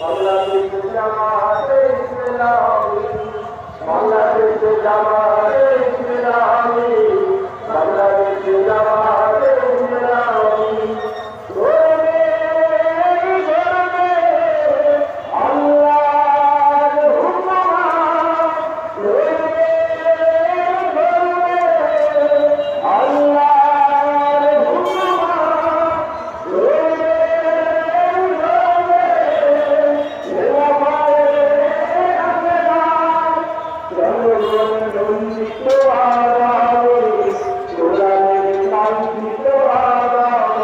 বাংলাদেশ জামাতে ইসলামী, বাংলাদেশ জামাতে ইসলামী, বাংলাদেশ জামাতে ইসলামী। গর্বে গর্বে আল্লাহর হুকুমাত, গর্বে গর্বে আল্লাহর হুকুমাত, গর্বে গর্বে জনগণ আগামী, কোরআনের কাঙ্ক্ষিত আগামী,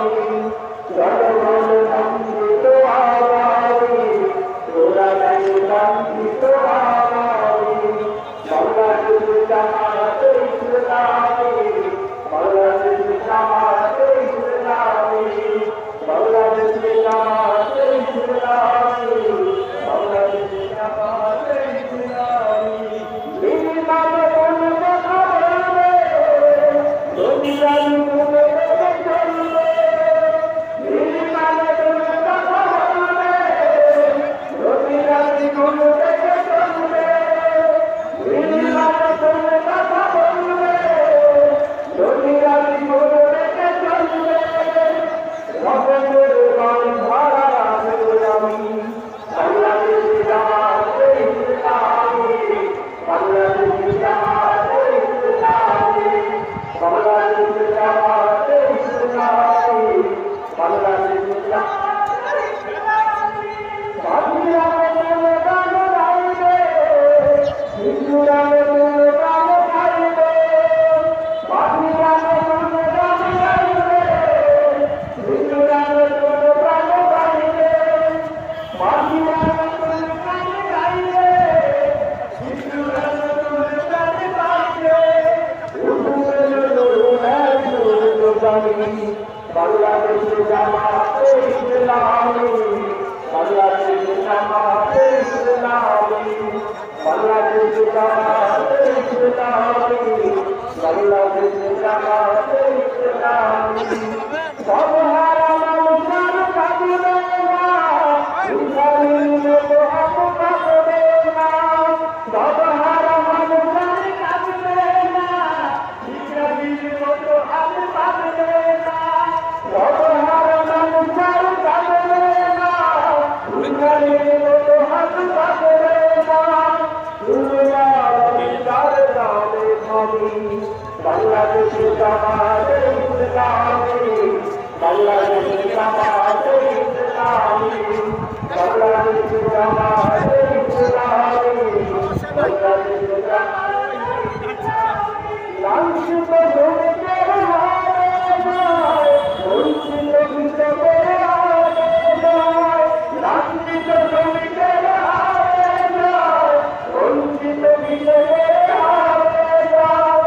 জনগণ কাঙ্ক্ষিত আগামী, কোরআনের কাঙ্ক্ষিত আগামী। বাংলাদেশ জামাতে ইসলামী, বাংলাদেশ জামাতে ইসলামী, বাংলাদেশ জামাতে ইসলামী, বাংলাদেশ জামাতে ইসলামী। নির্মাণ কোন কথা বলবে, অভিযান কোন পথে চলবে, নির্মাণ কোন কথা বলবে, অভিযান কোন পথে চলবে, নির্মাণ কোন কথা বলবে, অভিযান কোন পথে চলবে। রবের গান ধারা আমি বাংলাদেশ জামাতে ইসলামী, বাংলাদেশ জামাতে ইসলামী, বাংলাদেশ জামাতে ইসলামী, বাংলাদেশ জামাতে ইসলামী। স্বাধীনতা কোন গান গাইবে, হিন্দুরা কোন গান গাইবে, স্বাধীনতা কোন গান গাইবে, হিন্দুরা কোন গান গাইবে, স্বাধীনতা কোন গান গাইবে, হিন্দুরা কোন গান গাইবে। বাংলাদেশ জামাতে ইসলামী, বাংলাদেশ জামাতে ইসলামী, বাংলাদেশ জামাতে ইসলামী, বাংলাদেশ জামাতে ইসলামী। সব হারা মানুষের কাঁদবে না, ইসলামী মতো হক পাবে না। সব হারা মানুষের কাঁদবে না, ইসলামী মতো হক পাবে না। সব হারা মানুষের কাঁদবে না, ইসলামী মতো হক পাবে না। দুনিয়া রবিদার নামে ধনী, বাংলাদেশ জামাতে ইসলামী, বাংলাদেশ জামাতে ইসলামী, বাংলাদেশ জামাতে ইসলামী, বাংলাদেশ জামাতে ইসলামী। লাঞ্ছিত শ্রমিকের হারে যায়, বঞ্চিত কৃষকের হারে যায়, লাঞ্ছিত শ্রমিকের হারে যায়, বঞ্চিত কৃষকের হারে যায়,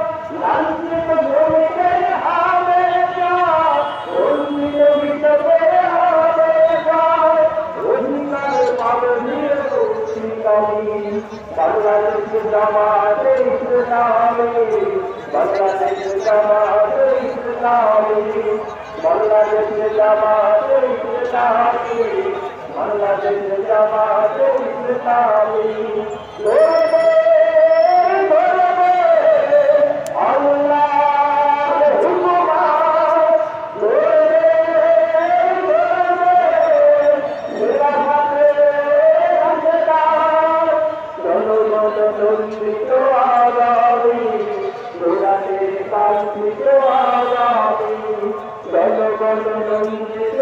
লাঞ্ছিত শ্রমিকের হারে যায়, বঞ্চিত কৃষকের হারে যায়। অধিকার পাবে ইসলামী, বাংলাদেশ জামাতে ইসলামী, বাংলাদেশ জামাতে ইসলামী, বাংলাদেশ জামাতে ইসলামী, বাংলাদেশ জামাতে ইসলামী। গর্বে গর্বে আল্লাহর হুকুমাত, গর্বে গর্বে খেলাফতের অধিকার। জনগণ নন্দিত আগামী, কোরআনের কাঙ্ক্ষিত আগামী, জনগণ নন্দিত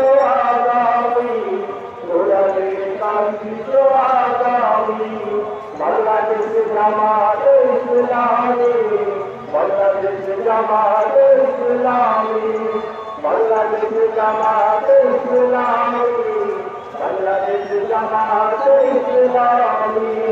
আগামী, কোরআনের কাঙ্ক্ষিত আগামী। বাংলাদেশ জামাতে ইসলামী, বাংলাদেশ জামাতে ইসলামী, বাংলাদেশ জামাতে ইসলামী, বাংলাদেশ জামাতে ইসলামী।